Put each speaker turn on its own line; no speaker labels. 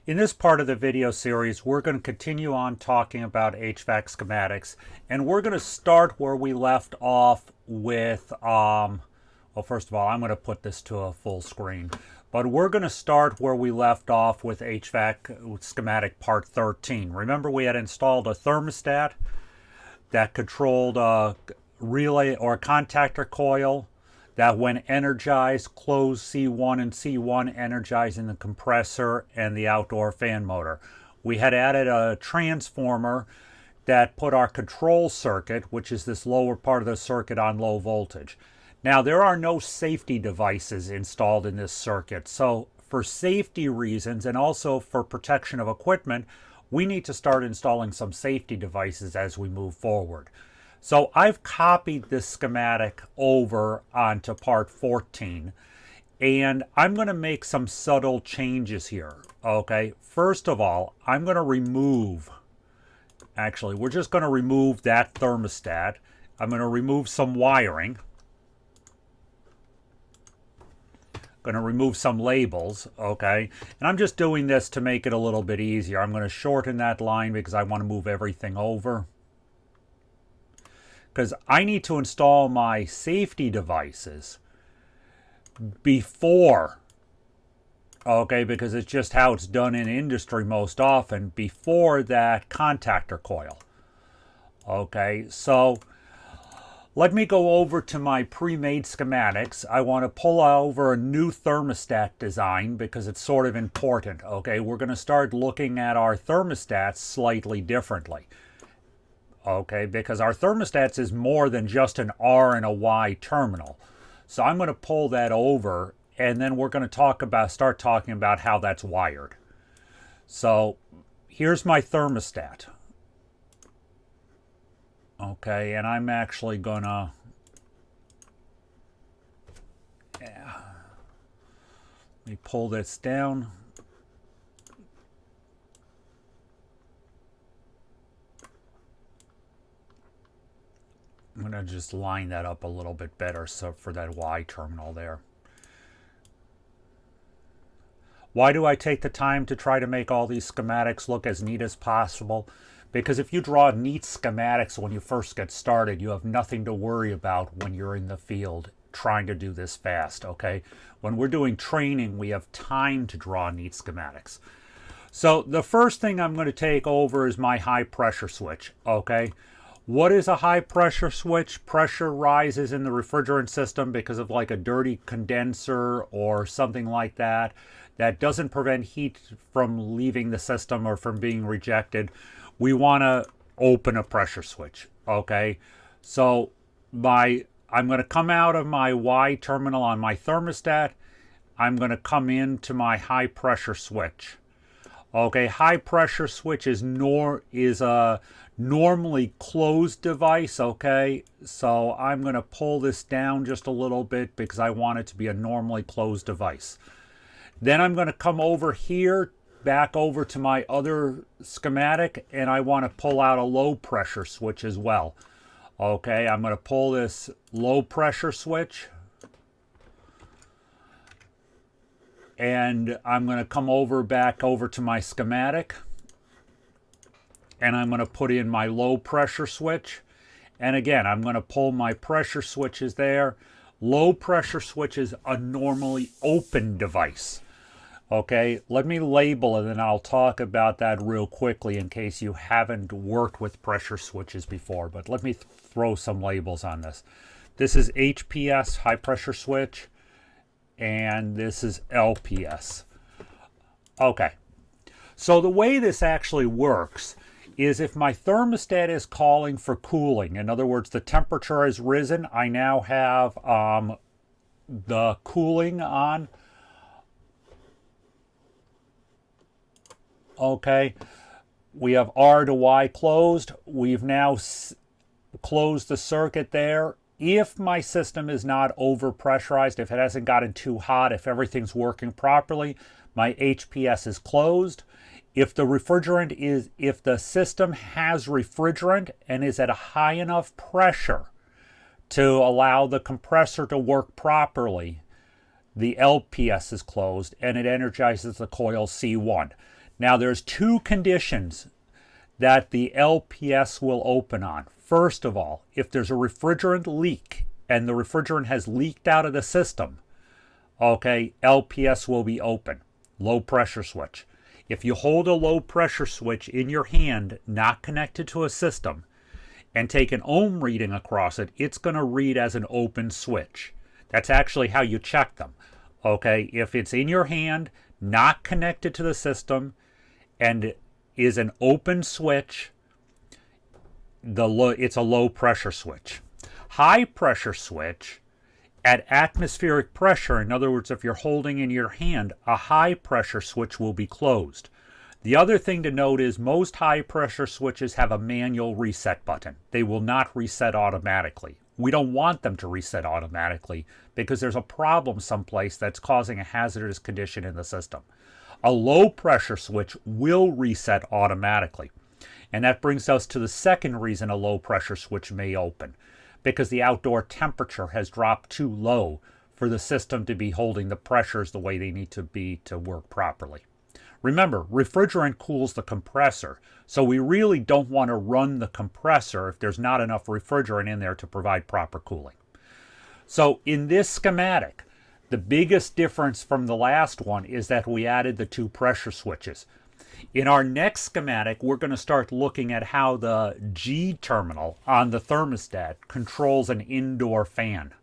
In this part of the video series, we're going to continue on talking about HVAC schematics, and we're going to start where we left off with, well, first of all, I'm going to put this to a full screen, but we're going to start where we left off with HVAC schematic part 13. Remember, we had installed a thermostat that controlled a relay or a contactor coil that when energized, closed C1 and C1, energizing the compressor and the outdoor fan motor. We had added a transformer that put our control circuit, which is this lower part of the circuit, on low voltage. Now, there are no safety devices installed in this circuit, so for safety reasons and also for protection of equipment, we need to start installing some safety devices as we move forward. So I've copied this schematic over onto part 14, and I'm going to make some subtle changes here, okay? First of all, I'm going to remove, actually, we're just going to remove that thermostat. I'm going to remove some wiring. Going to remove some labels, okay? And I'm just doing this to make it a little bit easier. I'm going to shorten that line because I want to move everything over, because I need to install my safety devices before, okay, because it's just how it's done in industry most often, before that contactor coil. Okay, so let me go over to my pre-made schematics. I want to pull over a new thermostat design because it's sort of important, okay? We're going to start looking at our thermostats slightly differently. Okay, because our thermostats is more than just an R and a Y terminal. So I'm going to pull that over, and then we're going to start talking about how that's wired. So here's my thermostat. Okay, and I'm actually going to, let me pull this down. I'm going to just line that up a little bit better so for that Y terminal there. Why do I take the time to try to make all these schematics look as neat as possible? Because if you draw neat schematics when you first get started, you have nothing to worry about when you're in the field trying to do this fast, okay? When we're doing training, we have time to draw neat schematics. So the first thing I'm going to take over is my high pressure switch, okay? What is a high pressure switch? Pressure rises in the refrigerant system because of like a dirty condenser or something like that. That doesn't prevent heat from leaving the system or from being rejected. We want to open a pressure switch, okay? So I'm going to come out of my Y terminal on my thermostat. I'm going to come into my high pressure switch. Okay, high pressure switch is a normally closed device, okay? So I'm going to pull this down just a little bit because I want it to be a normally closed device. Then I'm going to come over here, back over to my other schematic, and I want to pull out a low pressure switch as well. Okay, I'm going to pull this low pressure switch, and I'm going to come back over to my schematic, and I'm going to put in my low pressure switch. And again, I'm going to pull my pressure switches there. Low pressure switch is a normally open device. Okay, let me label it and I'll talk about that real quickly in case you haven't worked with pressure switches before. But let me throw some labels on this. This is HPS, high pressure switch, and this is LPS. Okay, so the way this actually works is if my thermostat is calling for cooling, in other words, the temperature has risen, I now have the cooling on. Okay, we have R to Y closed. We've now closed the circuit there. If my system is not overpressurized, if it hasn't gotten too hot, if everything's working properly, my HPS is closed. If the system has refrigerant and is at a high enough pressure to allow the compressor to work properly, the LPS is closed and it energizes the coil C1. Now there's two conditions that the LPS will open on. First of all, if there's a refrigerant leak and the refrigerant has leaked out of the system, okay, LPS will be open, low pressure switch. If you hold a low pressure switch in your hand, not connected to a system, and take an ohm reading across it, it's going to read as an open switch. That's actually how you check them. Okay, if it's in your hand, not connected to the system, and is an open switch, it's a low pressure switch. High pressure switch at atmospheric pressure, in other words, if you're holding in your hand, a high pressure switch will be closed. The other thing to note is most high pressure switches have a manual reset button. They will not reset automatically. We don't want them to reset automatically because there's a problem someplace that's causing a hazardous condition in the system. A low pressure switch will reset automatically. And that brings us to the second reason a low pressure switch may open, because the outdoor temperature has dropped too low for the system to be holding the pressures the way they need to be to work properly. Remember, refrigerant cools the compressor, so we really don't want to run the compressor if there's not enough refrigerant in there to provide proper cooling. So in this schematic, the biggest difference from the last one is that we added the two pressure switches. In our next schematic, we're going to start looking at how the G terminal on the thermostat controls an indoor fan.